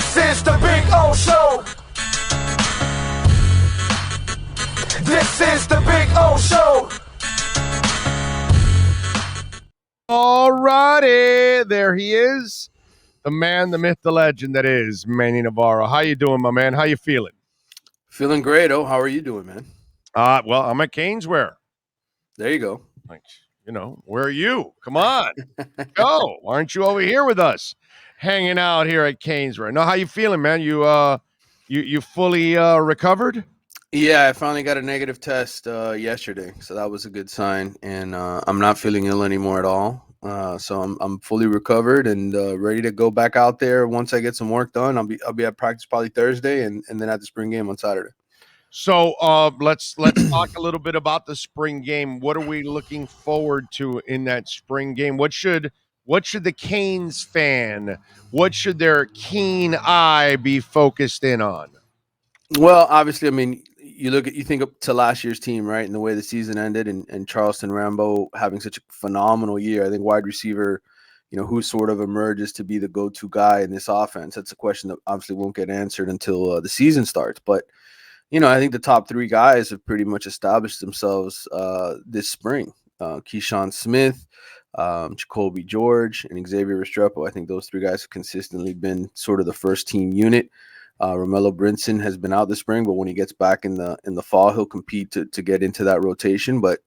This is the Big O Show. This is the Big O Show. All righty, there he is, the man, the myth, the legend that is Manny Navarro. How you doing, my man? How you feeling? Feeling great. Oh, how are you doing, man? Well, I'm at Canesware. There you go. Like, where are you? Come on, go. Aren't you over here with us, hanging out here at Canesware? No, how you feeling, man? You fully recovered? Yeah, I finally got a negative test yesterday, so that was a good sign. And I'm not feeling ill anymore at all. So I'm fully recovered and ready to go back out there. Once I get some work done, I'll be at practice probably Thursday, and then at the spring game on Saturday. So let's talk a little bit about the spring game. What are we looking forward to in that spring game? What should the Canes fan, what should their keen eye be focused in on? Well, obviously, I mean, you think up to last year's team, right, and the way the season ended, and Charleston Rambo having such a phenomenal year. I think wide receiver, who sort of emerges to be the go-to guy in this offense. That's a question that obviously won't get answered until the season starts. But I think the top three guys have pretty much established themselves this spring. Keyshawn Smith, Jacoby George, and Xavier Restrepo. I think those three guys have consistently been sort of the first team unit. Romello Brinson has been out this spring, but when he gets back in the fall, he'll compete to get into that rotation. But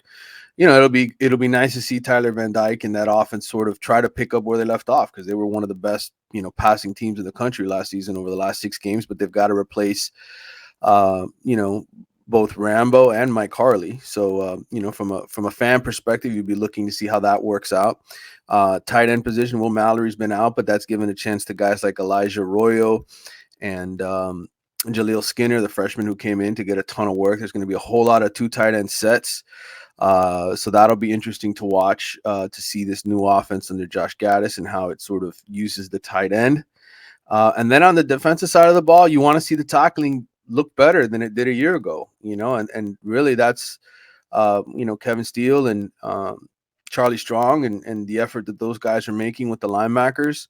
it'll be nice to see Tyler Van Dyke and that offense sort of try to pick up where they left off, because they were one of the best passing teams in the country last season over the last 6 games. But they've got to replace both Rambo and Mike Harley. So from a fan perspective, you'd be looking to see how that works out. Tight end position, Will Mallory's been out, but that's given a chance to guys like Elijah Arroyo and Jaleel Skinner, the freshman who came in, to get a ton of work. There's going to be a whole lot of 2 tight end sets. So that'll be interesting to watch, to see this new offense under Josh Gaddis and how it sort of uses the tight end. And then on the defensive side of the ball, you want to see the tackling look better than it did a year ago, and really that's, Kevin Steele and Charlie Strong and the effort that those guys are making with the linebackers.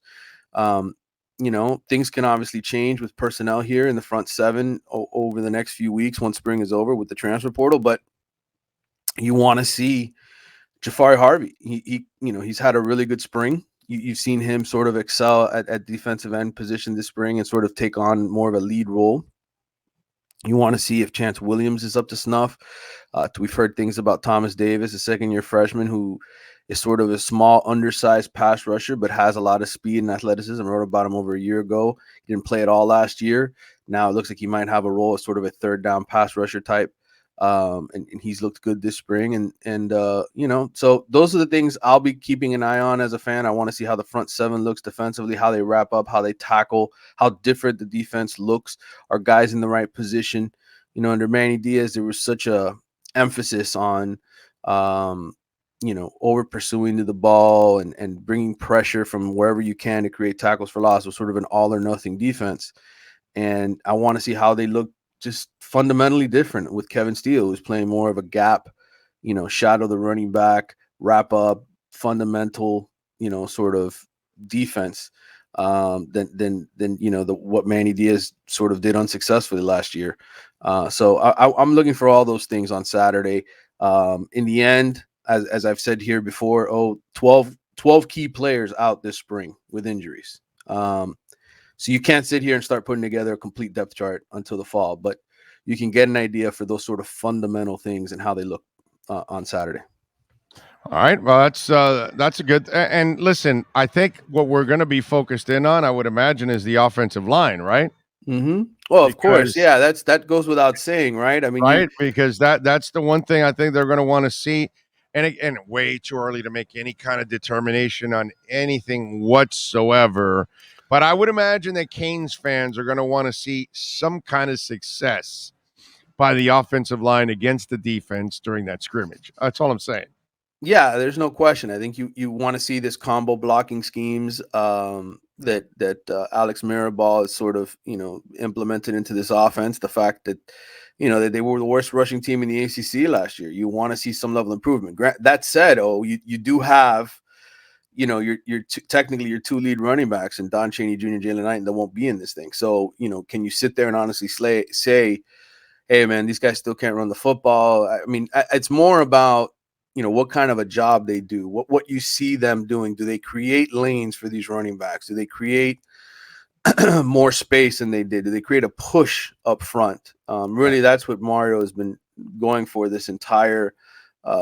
Things can obviously change with personnel here in the front 7 over the next few weeks once spring is over with the transfer portal. But you want to see Jafari Harvey. He's had a really good spring. You've seen him sort of excel at defensive end position this spring and sort of take on more of a lead role. You want to see if Chance Williams is up to snuff. We've heard things about Thomas Davis, a second-year freshman who is sort of a small, undersized pass rusher, but has a lot of speed and athleticism. I wrote about him over a year ago. He didn't play at all last year. Now it looks like he might have a role as sort of a third-down pass rusher type. And he's looked good this spring. So those are the things I'll be keeping an eye on as a fan. I want to see how the front 7 looks defensively, how they wrap up, how they tackle, how different the defense looks. Are guys in the right position? Under Manny Diaz, there was such a emphasis on, over pursuing to the ball and bringing pressure from wherever you can to create tackles for loss. It was sort of an all or nothing defense. And I want to see how they look just fundamentally different with Kevin Steele, who's playing more of a gap, shadow the running back, wrap up, fundamental, sort of defense than what Manny Diaz sort of did unsuccessfully last year. So I'm looking for all those things on Saturday. In the end, as I've said here before, 12 key players out this spring with injuries. So you can't sit here and start putting together a complete depth chart until the fall, but you can get an idea for those sort of fundamental things and how they look on Saturday. All right. Well, that's a good. And listen, I think what we're going to be focused in on, I would imagine, is the offensive line, right? Mm-hmm. Well, of course, yeah. That goes without saying, right? I mean, right, because that's the one thing I think they're going to want to see. And way too early to make any kind of determination on anything whatsoever. But I would imagine that Canes fans are going to want to see some kind of success by the offensive line against the defense during that scrimmage. That's all I'm saying. Yeah, there's no question. I think you want to see this combo blocking schemes that Alex Mirabal has sort of implemented into this offense. The fact that that they were the worst rushing team in the ACC last year. You want to see some level of improvement. That said, you do have technically your two lead running backs and Don Chaney Jr., Jalen Knight, that won't be in this thing. So, can you sit there and honestly say, hey, man, these guys still can't run the football? I mean, it's more about, what kind of a job they do, what you see them doing. Do they create lanes for these running backs? Do they create more space than they did? Do they create a push up front? Really, that's what Mario has been going for this entire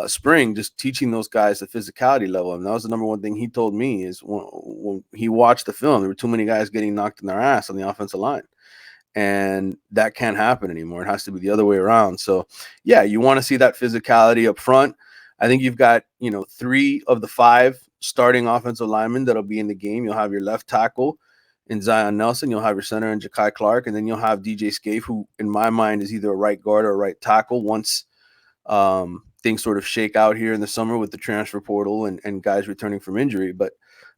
spring, just teaching those guys the physicality level. And that was the number one thing he told me is when he watched the film, there were too many guys getting knocked in their ass on the offensive line. And that can't happen anymore. It has to be the other way around. So, yeah, you want to see that physicality up front. I think you've got, 3 of the 5 starting offensive linemen that'll be in the game. You'll have your left tackle in Zion Nelson. You'll have your center in Ja'Kai Clark. And then you'll have DJ Scaife, who in my mind is either a right guard or a right tackle once things sort of shake out here in the summer with the transfer portal and guys returning from injury. But,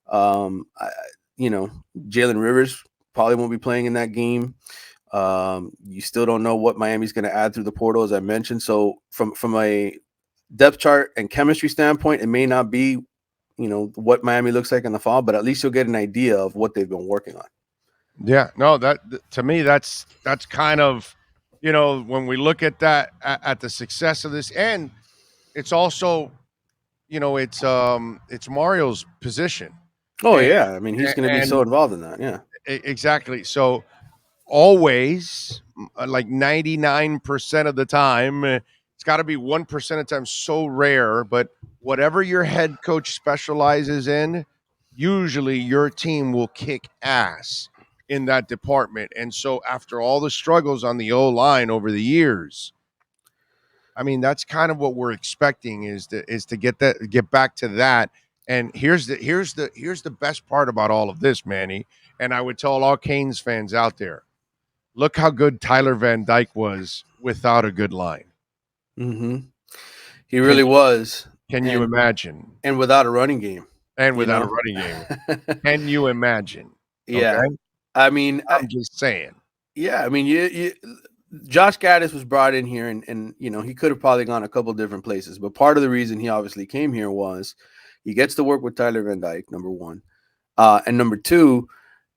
Jalen Rivers probably won't be playing in that game. You still don't know what Miami's going to add through the portal, as I mentioned. So from a depth chart and chemistry standpoint, it may not be, what Miami looks like in the fall, but at least you'll get an idea of what they've been working on. Yeah, no, that to me, that's kind of, when we look at that, at the success of this, and it's also, it's Mario's position. Oh, And, yeah. I mean, he's going to be so involved in that. Yeah. Exactly. So always, like 99% of the time, it's got to be 1% of the time, so rare, but whatever your head coach specializes in, usually your team will kick ass in that department. And so after all the struggles on the O-line over the years, I mean, that's kind of what we're expecting is to get back to that. And here's the best part about all of this, Manny. And I would tell all Canes fans out there, look how good Tyler Van Dyke was without a good line. Mm-hmm. He really was. Can you imagine? And without a running game. And without a running game. Can you imagine? Yeah. Okay? I mean, I'm just saying. Yeah, I mean, Josh Gaddis was brought in here, and he could have probably gone a couple different places. But part of the reason he obviously came here was he gets to work with Tyler Van Dyke, number one. And number two,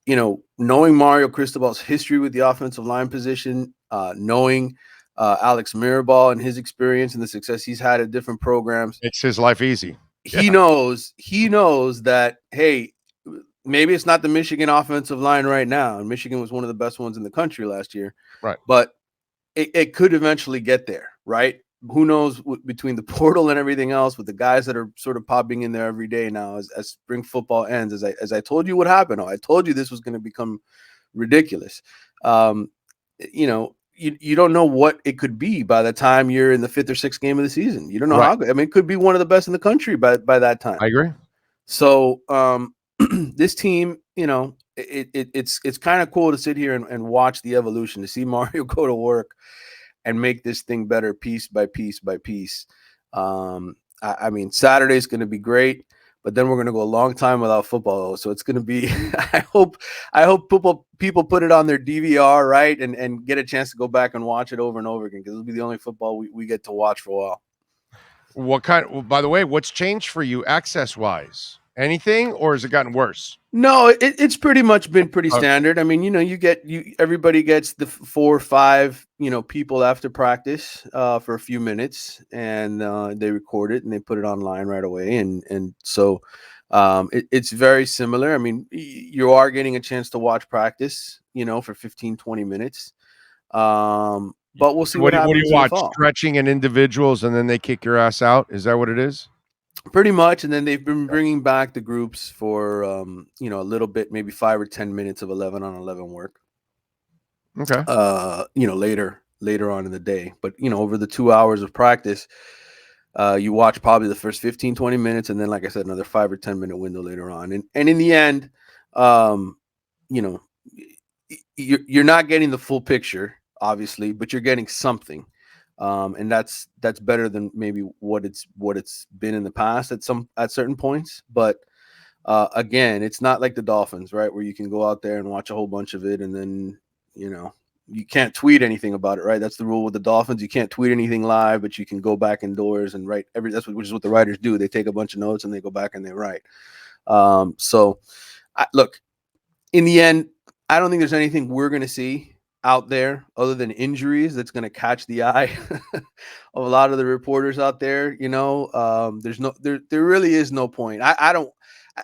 knowing Mario Cristobal's history with the offensive line position, knowing Alex Mirabal and his experience and the success he's had at different programs. Makes his life easy. He knows that, hey, maybe it's not the Michigan offensive line right now. And Michigan was one of the best ones in the country last year. Right. But it could eventually get there, right? Who knows between the portal and everything else with the guys that are sort of popping in there every day now as spring football ends, as I told you what happened. I told you this was going to become ridiculous. You don't know what it could be by the time you're in the 5th or 6th game of the season. You don't know how good. I mean, it could be one of the best in the country by that time. I agree. So this team, it's kind of cool to sit here and watch the evolution, to see Mario go to work and make this thing better piece by piece by piece. I mean, Saturday's going to be great, but then we're going to go a long time without football. So it's going to be, I hope people put it on their DVR, right? And get a chance to go back and watch it over and over again, because it'll be the only football we get to watch for a while. By the way, what's changed for you access wise? Anything, or has it gotten worse? No, it's pretty much been pretty standard. I mean, everybody gets the 4 or 5, people after practice for a few minutes, and they record it and they put it online right away. And so it's very similar. I mean, you are getting a chance to watch practice, for 15, 20 minutes. But we'll see what happens. What do you watch? Stretching and individuals, and then they kick your ass out? Is that what it is? Pretty much. And then they've been bringing back the groups for, a little bit, maybe 5 or 10 minutes of 11 on 11 work. Okay. Later on in the day. But, over the 2 hours of practice, you watch probably the first 15, 20 minutes. And then, like I said, another 5 or 10 minute window later on. And in the end, you're not getting the full picture, obviously, but you're getting something. And that's better than maybe what it's been in the past at certain points. But again, it's not like the Dolphins, right, where you can go out there and watch a whole bunch of it, and then you can't tweet anything about it, right? That's the rule with the Dolphins. You can't tweet anything live, but you can go back indoors and write which is what the writers do. They take a bunch of notes and they go back and they write. So, look, in the end, I don't think there's anything we're going to see out there other than injuries that's going to catch the eye of a lot of the reporters out there. There really is no point. I don't,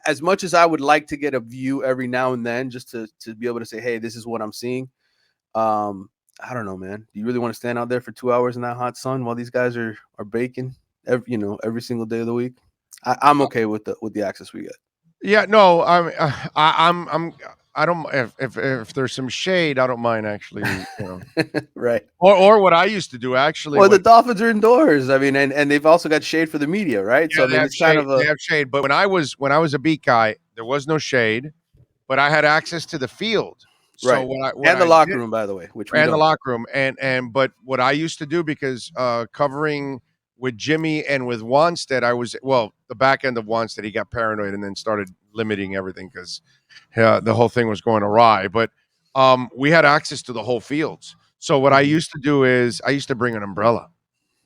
as much as I would like to get a view every now and then just to be able to say, hey, this is what I'm seeing. I don't know, man. Do you really want to stand out there for 2 hours in that hot sun while these guys are baking every single day of the week? I'm okay with the access we get. Yeah, no, I don't if there's some shade, I don't mind actually, Right. Or what I used to do actually. Well, the Dolphins are indoors. I mean, and they've also got shade for the media, right? Yeah, So I mean, it's kind of they have shade. But when I was a beat guy, there was no shade, but I had access to the field. So right. And the locker room, by the way, which we and the don't. locker room, but what I used to do, because covering with Jimmy and with Wanstead, I was the back end of Wanstead. He got paranoid and then started limiting everything because the whole thing was going awry. But we had access to the whole fields. So what I used to do is I used to bring an umbrella.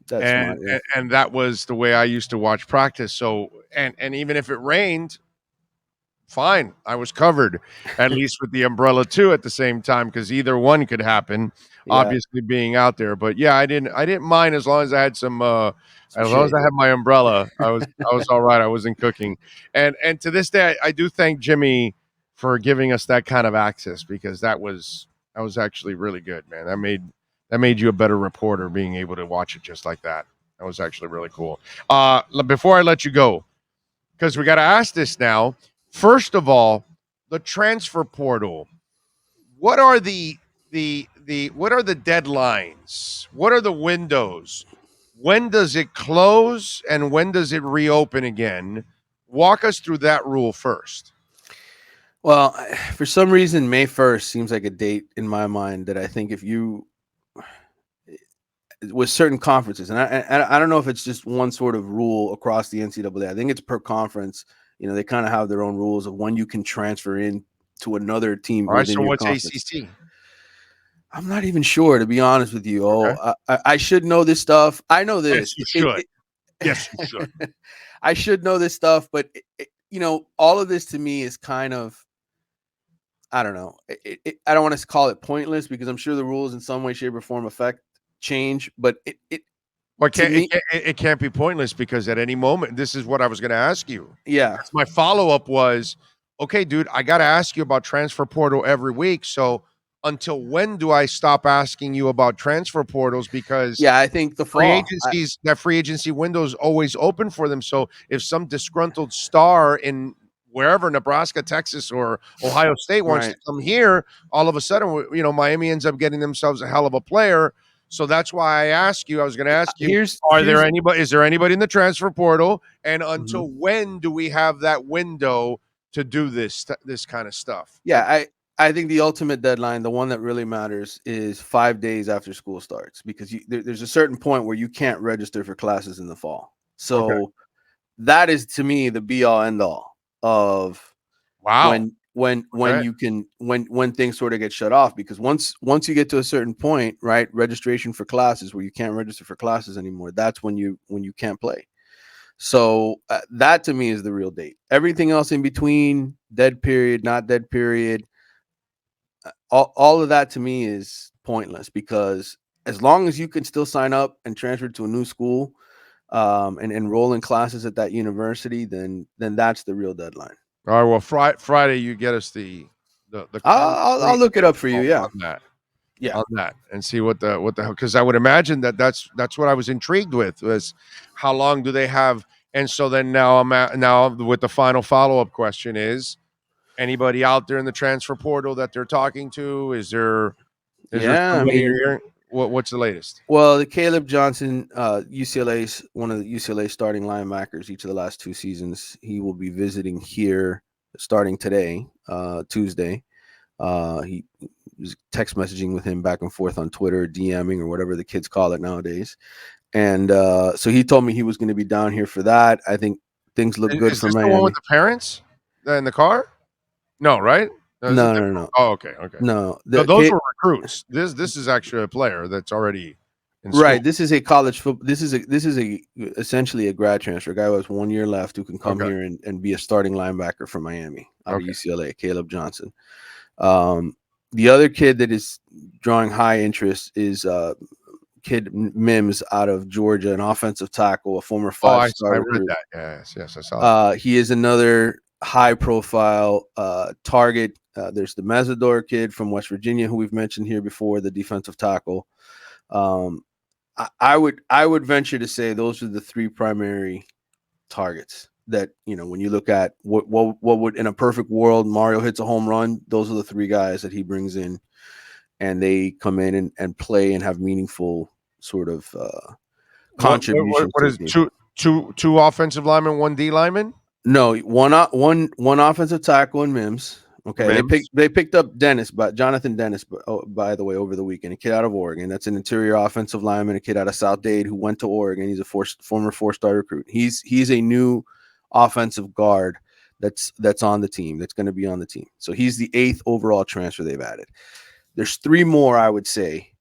That's smart, yeah. And that was the way I used to watch practice. So and even if it rained, fine, I was covered, at least with the umbrella too at the same time, because either one could happen. Yeah. Obviously, being out there, but yeah, I didn't mind as long as I had some as long as shade. I had my umbrella, I was all right. I wasn't cooking, and to this day, I do thank Jimmy for giving us that kind of access, because that was actually really good, man. That made you a better reporter, being able to watch it just like that. That was actually really cool. Before I let you go, because we got to ask this now. First of all, the transfer portal. What are the what are the deadlines? What are the windows? When does it close and when does it reopen again? Walk us through that rule first. Well, for some reason, May 1st seems like a date in my mind that I think if you with certain conferences, and I don't know if it's just one sort of rule across the NCAA. I think it's per conference. They kind of have their own rules of when you can transfer in to another team. All right, within so your what's conference. ACC? I'm not even sure, to be honest with you. Okay. I should know this stuff. I know this. Yes, you should. Yes, you should. I should know this stuff, but all of this to me is kind of, I don't know. I don't want to call it pointless, because I'm sure the rules in some way, shape, or form affect change, but it can't be pointless, because at any moment, this is what I was going to ask you. Yeah. My follow-up was, okay, dude, I got to ask you about transfer portal every week. So until when do I stop asking you about transfer portals? Because I think the fall that free agency window is always open for them. So if some disgruntled star in wherever, Nebraska, Texas, or Ohio State wants to come here, all of a sudden, Miami ends up getting themselves a hell of a player. So that's why I asked you. I was going to ask you: is there anybody in the transfer portal, and until when do we have that window to do this kind of stuff? Yeah, I think the ultimate deadline, the one that really matters, is 5 days after school starts, because there's a certain point where you can't register for classes in the fall. So that is, to me, the be all end all of when you can when things sort of get shut off, because once you get to a certain point, right, registration for classes where you can't register for classes anymore, that's when you can't play. So that to me is the real date. Everything else in between, dead period, not dead period, all of that to me is pointless, because as long as you can still sign up and transfer to a new school and enroll in classes at that university, then that's the real deadline. All right. Well, Friday you get us the I'll look it up for you. Yeah. On that, and see what the because I would imagine that's what I was intrigued with, was how long do they have. And so then now with the final follow-up question is, anybody out there in the transfer portal that they're talking to? Is there somebody here? What's the latest? Well, the Caleb Johnson, UCLA's one of the UCLA starting linebackers each of the last 2 seasons, he will be visiting here starting today, Tuesday. He was text messaging with him back and forth on Twitter, DMing, or whatever the kids call it nowadays. And so he told me he was going to be down here for that. I think things look good for Miami. The one with the parents in the car? No, right? No. Oh, okay. No, Those were recruits. This is actually a player that's already Right. school. This is a college football. This is essentially a grad transfer. A guy who has 1 year left who can come Okay. here and be a starting linebacker for Miami out of Okay. UCLA, Caleb Johnson. The other kid that is drawing high interest is kid Mims out of Georgia, an offensive tackle, a former Oh, five-star I read recruit. that. Yes, I saw that. He is another high-profile target. There's the Mesidor kid from West Virginia who we've mentioned here before, the defensive tackle. I would venture to say those are the three primary targets that, when you look at what would, in a perfect world, Mario hits a home run, those are the three guys that he brings in, and they come in and play and have meaningful sort of contributions What to is the game. two offensive linemen, one D lineman? No, one offensive tackle in Mims. Okay, Mims. they picked up Jonathan Dennis, by the way, over the weekend, a kid out of Oregon. That's an interior offensive lineman, a kid out of South Dade who went to Oregon. He's a former 4-star recruit. He's a new offensive guard that's on the team. That's going to be on the team. So he's the 8th overall transfer they've added. There's 3 more, I would say.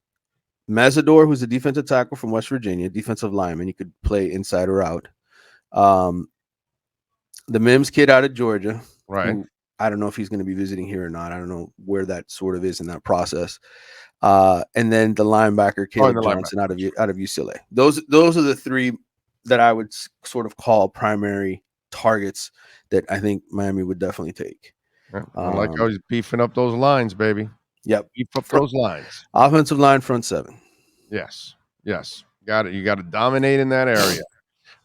Mesidor, who's a defensive tackle from West Virginia, defensive lineman. He could play inside or out. The Mims kid out of Georgia, Right. who I don't know if he's going to be visiting here or not. I don't know where that sort of is in that process. And then the linebacker, Caleb Johnson out of UCLA. Those are the 3 that I would sort of call primary targets that I think Miami would definitely take. Yeah, I like how he's beefing up those lines, baby. Yep. Beef up those lines. Offensive line, front 7. Yes. Got it. You got to dominate in that area.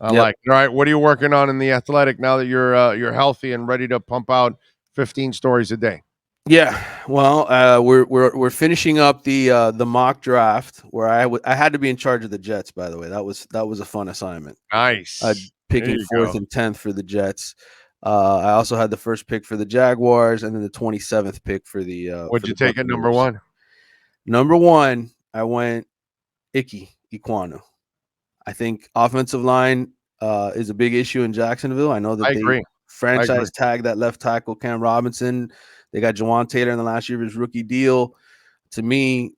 I Yep. like it. All right. What are you working on in the athletic now that you're healthy and ready to pump out 15 stories a day? Yeah, well, we're finishing up the mock draft where I had to be in charge of the Jets. By the way, that was a fun assignment. Nice. Picking 4th and 10th for the Jets. I also had the first pick for the Jaguars and then the 27th pick for the. What'd you take at number 1? Number 1, I went Ikwanu. I think offensive line is a big issue in Jacksonville. I know that they franchise tagged that left tackle Cam Robinson. They got Jawan Taylor in the last year of his rookie deal. To me,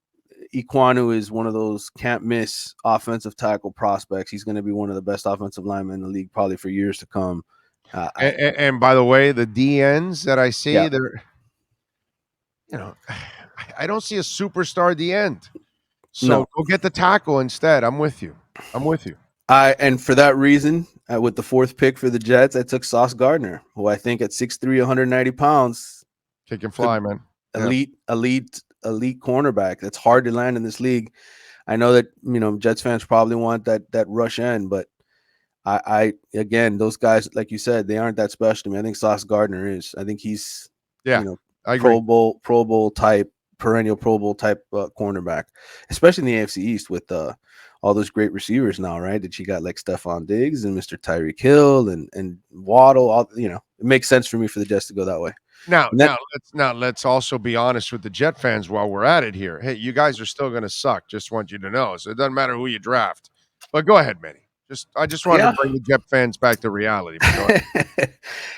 Ikwanu is one of those can't miss offensive tackle prospects. He's going to be one of the best offensive linemen in the league probably for years to come. And by the way, the DNs that I see, they're, I don't see a superstar at the end. So go get the tackle instead. I'm with you. And for that reason, with the 4th pick for the Jets, I took Sauce Gardner, who I think at 6'3", 190 pounds, kick and fly, man. Elite cornerback. That's hard to land in this league. I know that Jets fans probably want that rush end, but I again, those guys, like you said, they aren't that special to me. I think Sauce Gardner is. I think he's Pro Bowl type, perennial Pro Bowl type cornerback, especially in the AFC East with all those great receivers now, right? That you got like Stephon Diggs and Mr. Tyreek Hill and Waddle. It makes sense for me for the Jets to go that way. Now let's also be honest with the Jet fans while we're at it here. Hey, you guys are still going to suck. Just want you to know. So it doesn't matter who you draft. But go ahead, Manny. I just wanted to bring the Jet fans back to reality.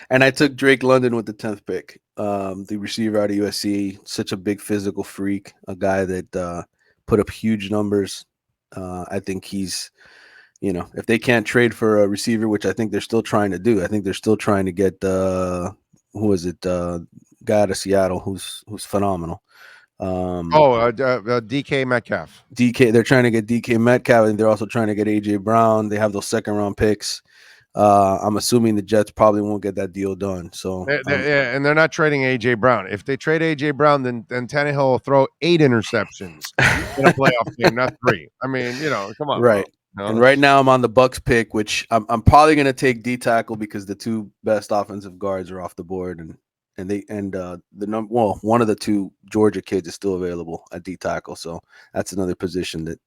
And I took Drake London with the 10th pick, the receiver out of USC. Such a big physical freak, a guy that put up huge numbers. I think he's, if they can't trade for a receiver, which I think they're still trying to do. I think they're still trying to get who is it? Guy out of Seattle who's phenomenal. DK Metcalf. They're trying to get DK Metcalf, and they're also trying to get AJ Brown. They have those 2nd-round picks. I'm assuming the Jets probably won't get that deal done. So and they're not trading AJ Brown. If they trade AJ Brown, then Tannehill will throw 8 interceptions in a playoff game, not 3. I mean, come on, right. No, and right now I'm on the Bucks pick, which I'm probably going to take D tackle because the 2 best offensive guards are off the board, and one of the 2 Georgia kids is still available at D tackle, so that's another position that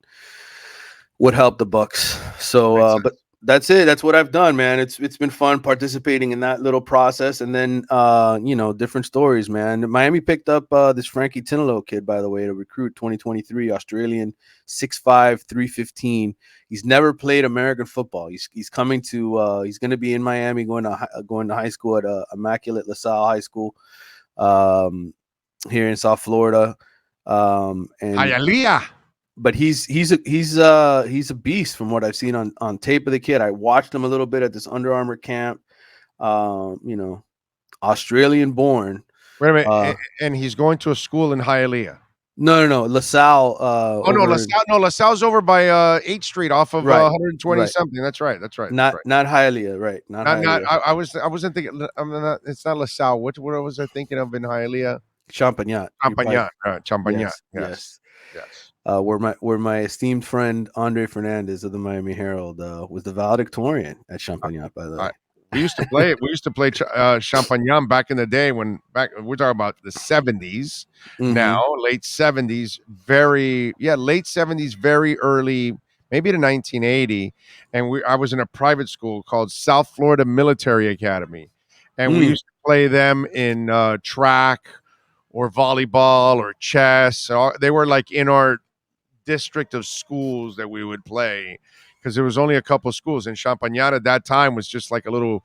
would help the Bucks. So, but that's it. That's what I've done, man. It's been fun participating in that little process, and then different stories, man. Miami picked up this Frankie Tinelow kid, by the way, to recruit 2023, Australian, 6'5", 315. He's never played American football. He's coming to he's going to be in Miami going to high school at Immaculate LaSalle High School here in South Florida. And Hialeah. but he's a beast from what I've seen on tape of the kid. I watched him a little bit at this Under Armour camp. Australian born. Wait a minute, and he's going to a school in Hialeah. No, LaSalle. Oh no, LaSalle. No, LaSalle's over by 8th Street off of Right, 120 right. something. That's right. That's right. Not that's right. Hialeah, right? Not Hialeah. I wasn't thinking. It's not LaSalle. What was I thinking of in Hialeah? Champagnat. Champagnat. Champagnat. Yes. Yes. Where my esteemed friend Andre Fernandez of the Miami Herald was the valedictorian at Champagnat, by the way. We used to play it. We used to play Champagnat back in the day we're talking about the 70s. Mhm. Now, late 70s, late 70s, very early, maybe to 1980. And I was in a private school called South Florida Military Academy. And we used to play them in track or volleyball or chess. So they were like in our district of schools that we would play, because there was only a couple of schools, and Champagnat at that time was just like a little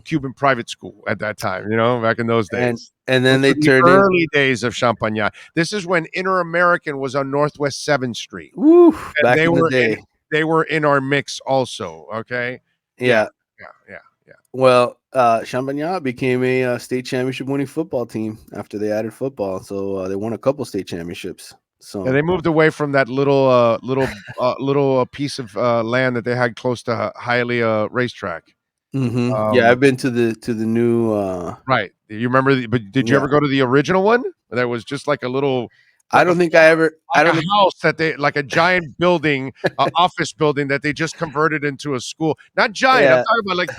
Cuban private school at that time, back in those days. And then Those they were the turned early days of Champagnat. This is when Inter-American was on Northwest 7th Street. Woo, And back in the day. They were in our mix also, okay? Yeah. Yeah. Well, Champagnat became a state championship winning football team after they added football. So they won a couple state championships. So they moved away from that little piece of land that they had close to Hialeah racetrack. I've been to the new right. You remember? But did you ever go to the original one? That was just like a little. I don't think I ever. I don't think house that they like a giant building, office building that they just converted into a school. Not giant. I'm talking about like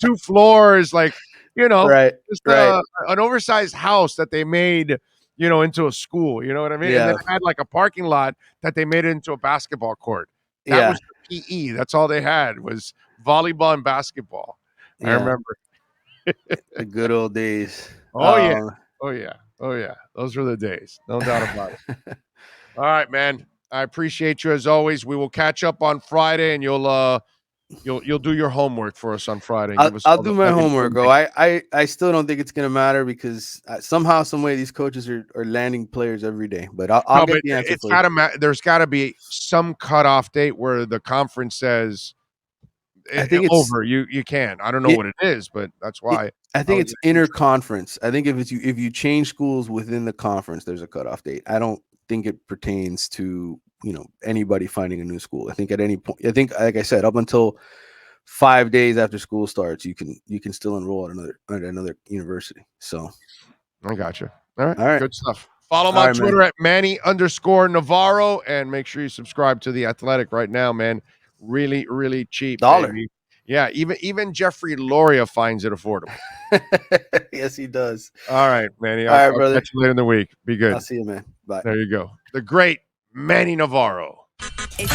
two floors, like right, just an oversized house that they made, into a school. You know what I mean? Yeah. And then it had like a parking lot that they made it into a basketball court. That was the PE. That's all they had was volleyball and basketball. I remember the good old days. Oh yeah. Those were the days. No doubt about it. All right, man. I appreciate you as always. We will catch up on Friday, and you'll do your homework for us on Friday. I'll do my homework, bro. I still don't think it's gonna matter because somehow, some way, these coaches are landing players every day. But I'll get the answer. It's gotta there's got to be some cutoff date where the conference says I think it's over. You can. I don't know what it is, but that's why. I think it's interconference. I think if you change schools within the conference, there's a cutoff date. I don't think it pertains to anybody finding a new school. I think at any point, like I said, up until 5 days after school starts, you can still enroll at another university. So I got you. All right. Good stuff. Follow him on Twitter at Manny_Navarro, and make sure you subscribe to The Athletic right now, man. Really, really cheap. $1. Baby. Yeah, even Jeffrey Loria finds it affordable. Yes, he does. All right, Manny. All right, brother. Catch you later in the week. Be good. I'll see you, man. Bye. There you go. The great Manny Navarro. If